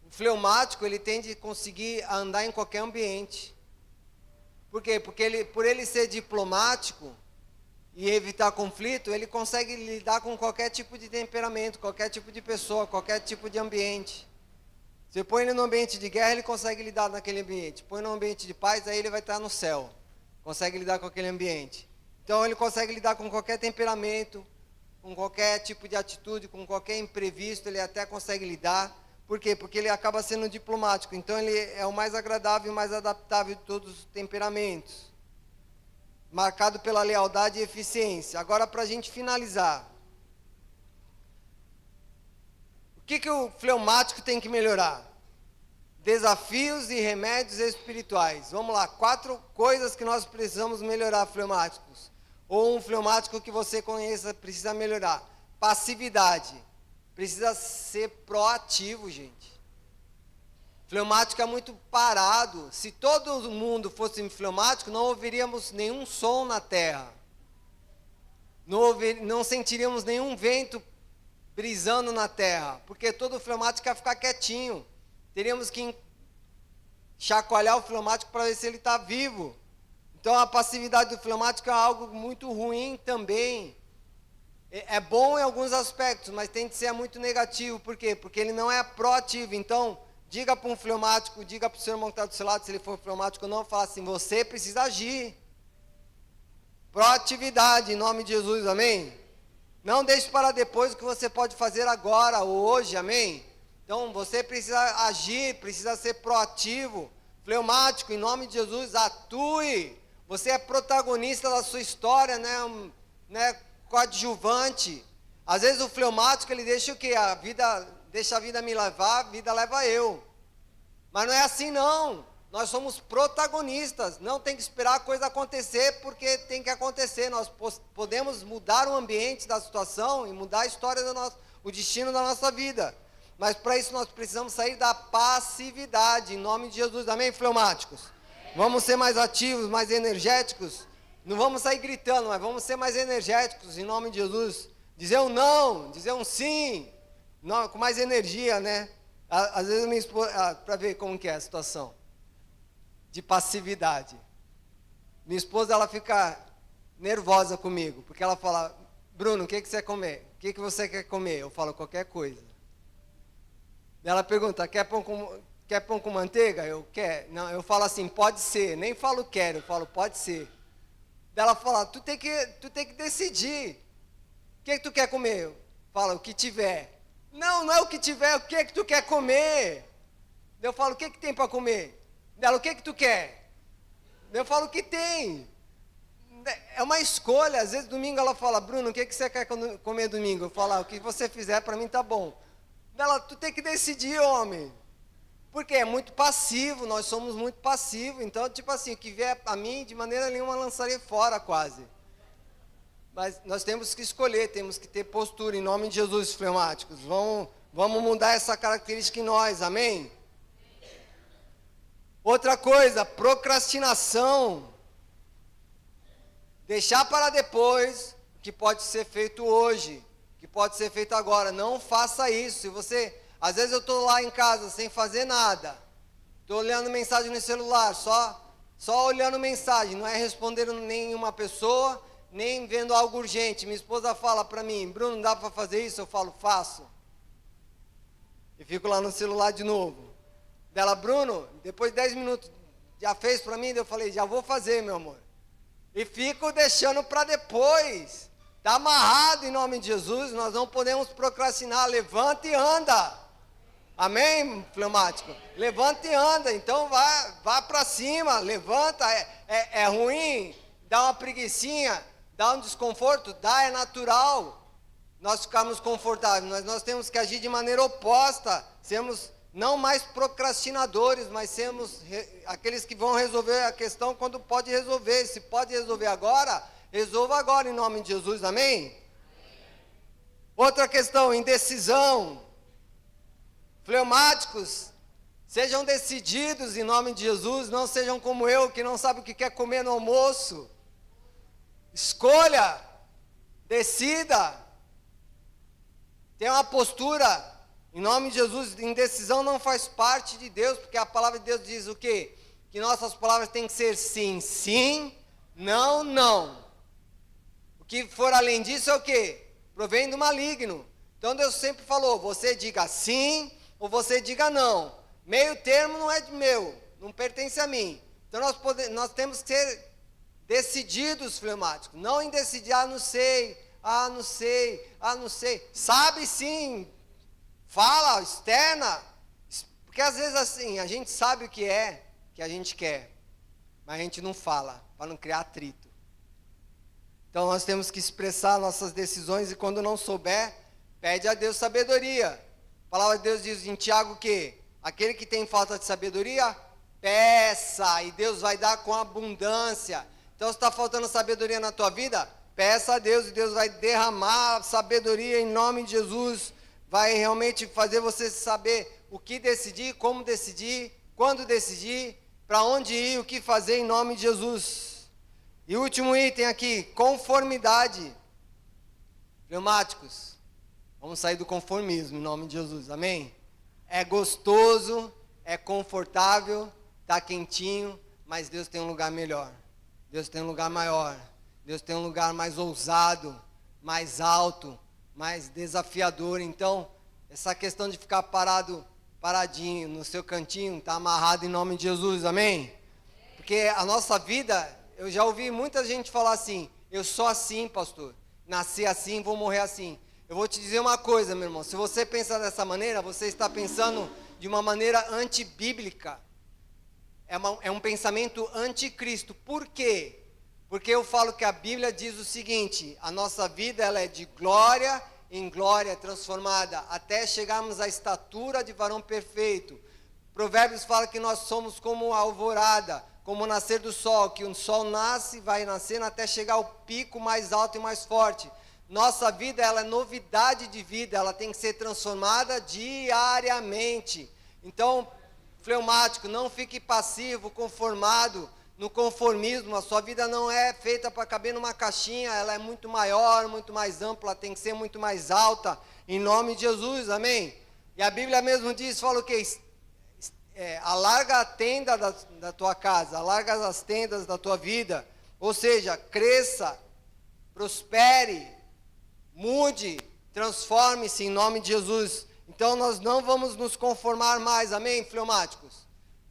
O fleumático, ele tende a conseguir andar em qualquer ambiente. Por quê? Porque por ele ser diplomático e evitar conflito, ele consegue lidar com qualquer tipo de temperamento, qualquer tipo de pessoa, qualquer tipo de ambiente. Você põe ele no ambiente de guerra, ele consegue lidar naquele ambiente. Põe no ambiente de paz, aí ele vai estar no céu. Consegue lidar com aquele ambiente. Então ele consegue lidar com qualquer temperamento, com qualquer tipo de atitude, com qualquer imprevisto, ele até consegue lidar. Por quê? Porque ele acaba sendo diplomático. Então ele é o mais agradável e mais adaptável de todos os temperamentos. Marcado pela lealdade e eficiência. Agora, para a gente finalizar. O que o fleumático tem que melhorar? Desafios e remédios espirituais. Vamos lá, 4 coisas que nós precisamos melhorar, fleumáticos. Ou um fleumático que você conheça precisa melhorar. Passividade. Precisa ser proativo, gente. Fleumático é muito parado. Se todo mundo fosse fleumático, não ouviríamos nenhum som na terra. Não sentiríamos nenhum vento brisando na terra. Porque todo fleumático ia ficar quietinho. Teríamos que chacoalhar o fleumático para ver se ele está vivo. Então a passividade do fleumático é algo muito ruim também. É bom em alguns aspectos, mas tem que ser muito negativo. Por quê? Porque ele não é proativo. Então, diga para um fleumático, diga para o seu irmão que está do seu lado, se ele for fleumático ou não, fala assim, você precisa agir. Proatividade, em nome de Jesus, amém? Não deixe para depois o que você pode fazer agora ou hoje, amém? Então, você precisa agir, precisa ser proativo, fleumático, em nome de Jesus, atue. Você é protagonista da sua história, né, coadjuvante. Às vezes o fleumático, ele deixa o quê? Deixa a vida me levar, a vida leva eu. Mas não é assim não. Nós somos protagonistas. Não tem que esperar a coisa acontecer, porque tem que acontecer. Nós podemos mudar o ambiente da situação e mudar a história o destino da nossa vida. Mas para isso nós precisamos sair da passividade, em nome de Jesus. Amém, fleumáticos? Vamos ser mais ativos, mais energéticos. Não vamos sair gritando, mas vamos ser mais energéticos, em nome de Jesus. Dizer um não, dizer um sim, não, com mais energia, né? Às vezes minha esposa, para ver como que é a situação de passividade. Minha esposa, ela fica nervosa comigo, porque ela fala, Bruno, o que você quer comer? O que você quer comer? Eu falo, qualquer coisa. Ela pergunta, quer pão com manteiga? Eu quero. Não, eu falo assim, pode ser. Nem falo quero, eu falo pode ser. Ela fala, tu tem que decidir. O que tu quer comer? Eu falo, o que tiver. Não é o que tiver, o que tu quer comer? Eu falo, o que tem para comer? Ela, o que tu quer? Eu falo, o que tem? É uma escolha. Às vezes domingo ela fala, Bruno, o que você quer comer domingo? Eu falo, o que você fizer para mim tá bom. Ela, tu tem que decidir, homem. Porque é muito passivo, nós somos muito passivos. Então, tipo assim, o que vier a mim, de maneira nenhuma lançaria fora quase. Mas nós temos que escolher, temos que ter postura, em nome de Jesus, fleumáticos. Vamos mudar essa característica em nós, amém? Outra coisa, procrastinação. Deixar para depois o que pode ser feito hoje, que pode ser feito agora. Não faça isso. Se você, às vezes eu estou lá em casa sem fazer nada, estou olhando mensagem no celular, só olhando mensagem, não é respondendo nenhuma pessoa, nem vendo algo urgente. Minha esposa fala para mim, Bruno, não dá para fazer isso? Eu falo, faço. E fico lá no celular de novo. Dela, Bruno, depois de 10 minutos, já fez para mim? Eu falei, já vou fazer, meu amor. E fico deixando para depois. Está amarrado em nome de Jesus, nós não podemos procrastinar. Levanta e anda. Amém, fleumático? Levanta e anda, então vá para cima, levanta. É ruim, dá uma preguicinha, dá um desconforto, dá, é natural nós ficarmos confortáveis, mas nós temos que agir de maneira oposta, sermos não mais procrastinadores, mas sermos aqueles que vão resolver a questão quando pode resolver. Se pode resolver agora, resolva agora em nome de Jesus, amém? Outra questão, indecisão. Fleumáticos, sejam decididos em nome de Jesus, não sejam como eu, que não sabe o que quer comer no almoço. Escolha, decida, tenha uma postura, em nome de Jesus. Indecisão não faz parte de Deus, porque a palavra de Deus diz o quê? Que nossas palavras têm que ser sim, sim, não, não. O que for além disso é o quê? Provém do maligno. Então Deus sempre falou, você diga sim, ou você diga não. Meio termo não é meu, não pertence a mim. Então nós temos que ser decididos, fleumáticos. Não em decidir, não sei. Sabe sim, fala, externa. Porque às vezes assim, a gente sabe o que é que a gente quer, mas a gente não fala, para não criar atrito. Então nós temos que expressar nossas decisões e quando não souber, pede a Deus sabedoria. A palavra de Deus diz em Tiago que aquele que tem falta de sabedoria, peça, e Deus vai dar com abundância. Então se está faltando sabedoria na tua vida, peça a Deus e Deus vai derramar sabedoria em nome de Jesus. Vai realmente fazer você saber o que decidir, como decidir, quando decidir, para onde ir, o que fazer em nome de Jesus. E o último item aqui, conformidade. Fleumáticos, vamos sair do conformismo em nome de Jesus, amém? É gostoso, é confortável, está quentinho, mas Deus tem um lugar melhor. Deus tem um lugar maior. Deus tem um lugar mais ousado, mais alto, mais desafiador. Então, essa questão de ficar paradinho no seu cantinho, está amarrado em nome de Jesus, amém? Porque a nossa vida, eu já ouvi muita gente falar assim, eu sou assim, pastor, nasci assim, vou morrer assim. Eu vou te dizer uma coisa, meu irmão, se você pensa dessa maneira, você está pensando de uma maneira antibíblica. É um pensamento anticristo. Por quê? Porque eu falo que a Bíblia diz o seguinte, a nossa vida ela é de glória em glória transformada, até chegarmos à estatura de varão perfeito. Provérbios fala que nós somos como a alvorada, como o nascer do sol, que o sol nasce, vai nascendo até chegar ao pico mais alto e mais forte. Nossa vida, ela é novidade de vida, ela tem que ser transformada diariamente. Então, fleumático, não fique passivo, conformado no conformismo. A sua vida não é feita para caber numa caixinha, ela é muito maior, muito mais ampla, tem que ser muito mais alta, em nome de Jesus, amém? E a Bíblia mesmo diz, fala o que? Alarga a tenda da tua casa, alarga as tendas da tua vida, ou seja, cresça, prospere, mude, transforme-se em nome de Jesus. Então nós não vamos nos conformar mais, amém, fleumáticos?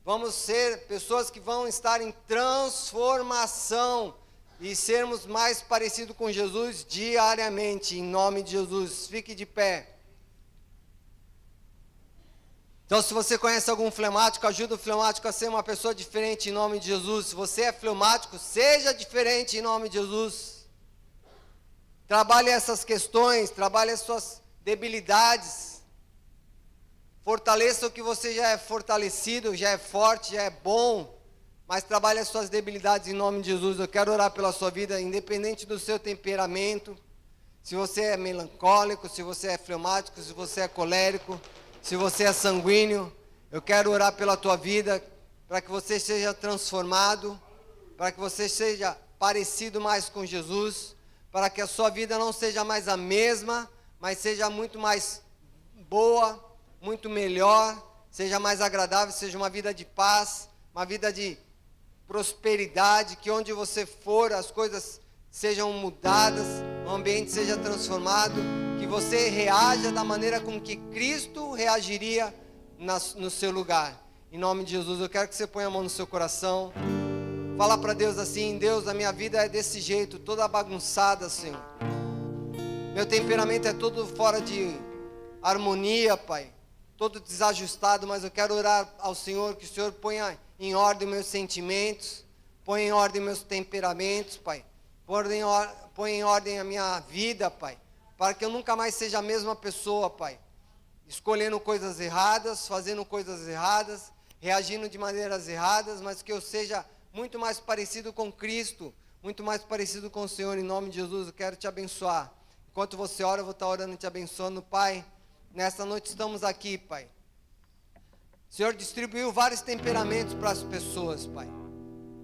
Vamos ser pessoas que vão estar em transformação e sermos mais parecidos com Jesus diariamente, em nome de Jesus. Fique de pé. Então, se você conhece algum fleumático, ajuda o fleumático a ser uma pessoa diferente em nome de Jesus. Se você é fleumático, seja diferente em nome de Jesus. Trabalhe essas questões, trabalhe as suas debilidades. Fortaleça o que você já é fortalecido, já é forte, já é bom. Mas trabalhe as suas debilidades em nome de Jesus. Eu quero orar pela sua vida, independente do seu temperamento. Se você é melancólico, se você é fleumático, se você é colérico, se você é sanguíneo, eu quero orar pela tua vida, para que você seja transformado, para que você seja parecido mais com Jesus, para que a sua vida não seja mais a mesma, mas seja muito mais boa, muito melhor, seja mais agradável, seja uma vida de paz, uma vida de prosperidade, que onde você for as coisas sejam mudadas, o ambiente seja transformado, que você reaja da maneira com que Cristo reagiria no seu lugar. Em nome de Jesus, eu quero que você ponha a mão no seu coração. Fala para Deus assim: Deus, a minha vida é desse jeito, toda bagunçada, Senhor. Meu temperamento é todo fora de harmonia, Pai. todo desajustado, mas eu quero orar ao Senhor, que o Senhor ponha em ordem meus sentimentos, ponha em ordem meus temperamentos, Pai. Põe em ordem a minha vida, Pai, para que eu nunca mais seja a mesma pessoa, Pai. Escolhendo coisas erradas, fazendo coisas erradas, reagindo de maneiras erradas, mas que eu seja muito mais parecido com Cristo, muito mais parecido com o Senhor. Em nome de Jesus, eu quero te abençoar. Enquanto você ora, eu vou estar orando e te abençoando, Pai. Nessa noite estamos aqui, Pai. O Senhor distribuiu vários temperamentos para as pessoas, Pai.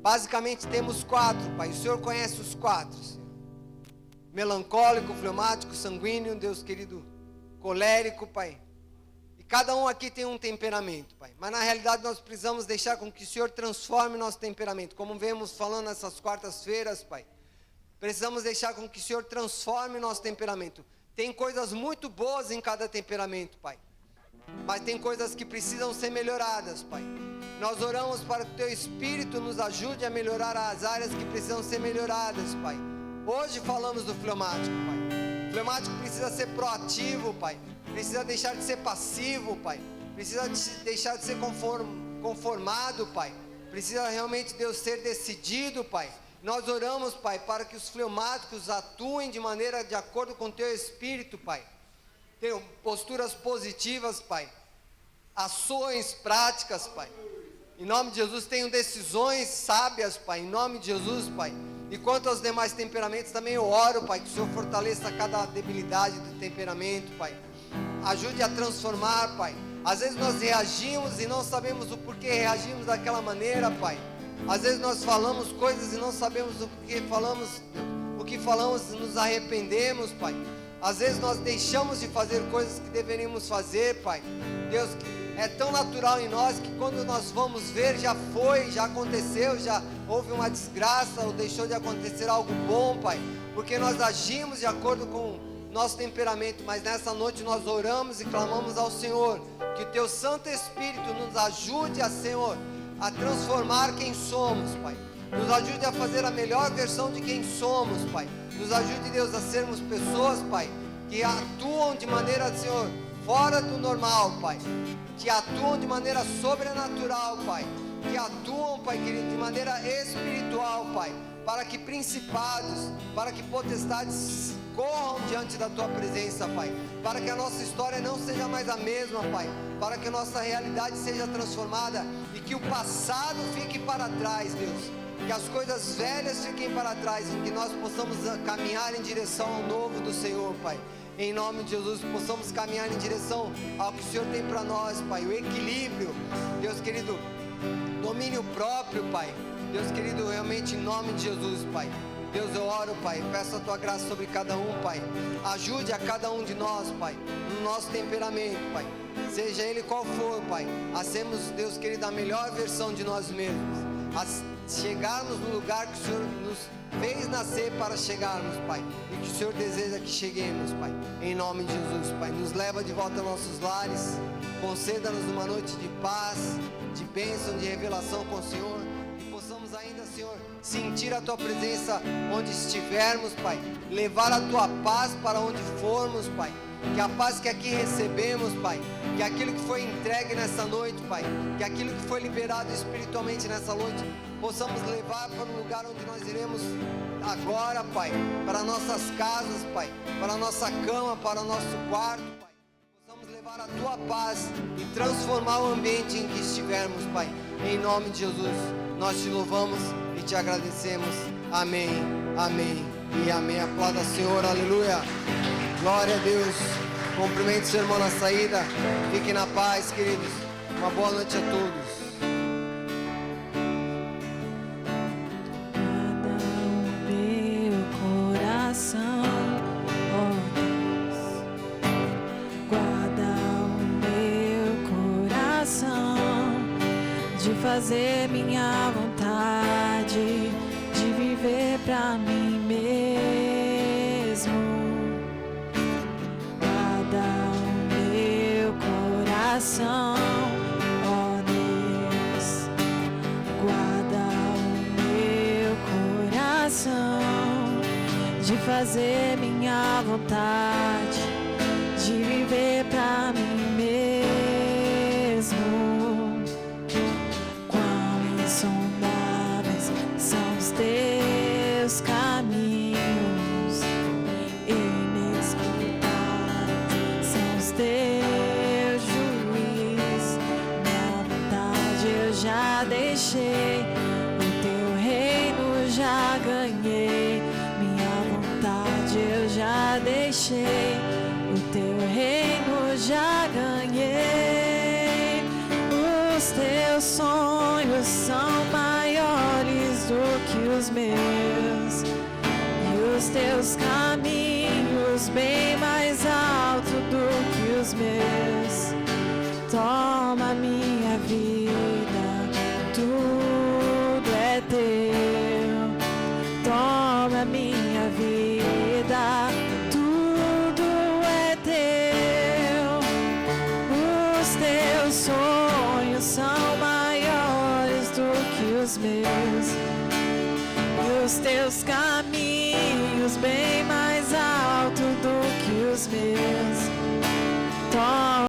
Basicamente temos 4, Pai. O Senhor conhece os 4, Senhor. Melancólico, fleumático, sanguíneo, Deus querido, colérico, Pai. E cada um aqui tem um temperamento, Pai. Mas na realidade nós precisamos deixar com que o Senhor transforme nosso temperamento. Como vemos falando nessas quartas-feiras, Pai. Precisamos deixar com que o Senhor transforme nosso temperamento. Tem coisas muito boas em cada temperamento, Pai. Mas tem coisas que precisam ser melhoradas, Pai. Nós oramos para que o Teu Espírito nos ajude a melhorar as áreas que precisam ser melhoradas, Pai. Hoje falamos do fleumático, Pai. O fleumático precisa ser proativo, Pai. Precisa deixar de ser passivo, Pai. Precisa deixar de ser conformado, Pai. Precisa realmente, Deus, ser decidido, Pai. Nós oramos, Pai, para que os fleumáticos atuem de maneira de acordo com o Teu Espírito, Pai. Tenham posturas positivas, Pai. Ações práticas, Pai. Em nome de Jesus, tenham decisões sábias, Pai. Em nome de Jesus, Pai. E quanto aos demais temperamentos, também eu oro, Pai, que o Senhor fortaleça cada debilidade do temperamento, Pai. Ajude a transformar, Pai. Às vezes nós reagimos e não sabemos o porquê reagimos daquela maneira, Pai. Às vezes nós falamos coisas e não sabemos o que falamos e nos arrependemos, Pai. Às vezes nós deixamos de fazer coisas que deveríamos fazer, Pai. Deus, é tão natural em nós que quando nós vamos ver, já foi, já aconteceu, já houve uma desgraça ou deixou de acontecer algo bom, Pai. Porque nós agimos de acordo com nosso temperamento, mas nessa noite nós oramos e clamamos ao Senhor, que o Teu Santo Espírito nos ajude Senhor, a transformar quem somos, Pai. Nos ajude a fazer a melhor versão de quem somos, Pai. Nos ajude, Deus, a sermos pessoas, Pai, que atuam de maneira, Senhor, fora do normal, Pai. Que atuam de maneira sobrenatural, Pai. Que atuam, Pai querido, de maneira espiritual, Pai. Para que principados, para que potestades corram diante da Tua presença, Pai. Para que a nossa história não seja mais a mesma, Pai. Para que a nossa realidade seja transformada e que o passado fique para trás, Deus. Que as coisas velhas fiquem para trás e que nós possamos caminhar em direção ao novo do Senhor, Pai. Em nome de Jesus, possamos caminhar em direção ao que o Senhor tem para nós, Pai. O equilíbrio, Deus querido, domínio próprio, Pai. Deus querido, realmente em nome de Jesus, Pai. Deus, eu oro, Pai, peço a Tua graça sobre cada um, Pai. Ajude a cada um de nós, Pai, no nosso temperamento, Pai. Seja ele qual for, Pai, a sermos, Deus querido, a melhor versão de nós mesmos. A chegarmos no lugar que o Senhor nos fez nascer para chegarmos, Pai. E que o Senhor deseja que cheguemos, Pai. Em nome de Jesus, Pai. Nos leva de volta aos nossos lares. Conceda-nos uma noite de paz, de bênção, de revelação com o Senhor. E possamos ainda, Senhor, sentir a Tua presença onde estivermos, Pai. Levar a Tua paz para onde formos, Pai. Que a paz que aqui recebemos, Pai, que aquilo que foi entregue nessa noite, Pai, que aquilo que foi liberado espiritualmente nessa noite, possamos levar para o lugar onde nós iremos agora, Pai, para nossas casas, Pai, para a nossa cama, para o nosso quarto, Pai. Possamos levar a Tua paz e transformar o ambiente em que estivermos, Pai. Em nome de Jesus, nós Te louvamos e Te agradecemos. Amém, amém e amém. Aplauda, Senhor, aleluia. Glória a Deus. Cumprimente seu irmão na saída. Fiquem na paz, queridos. Uma boa noite a todos. Fazer minha vontade, de viver pra mim mesmo. Guarda o meu coração, ó Deus. Guarda o meu coração, de fazer minha vontade, de viver pra mim mesmo. deixei, o teu reino já ganhei, minha vontade eu já deixei, o teu reino já ganhei. Os teus sonhos são maiores do que os meus, e os teus caminhos bem mais alto do que os meus. Toma minha vida, tudo é teu. Toma minha vida, tudo é teu. Os teus sonhos são maiores do que os meus, e os teus caminhos bem mais alto do que os meus.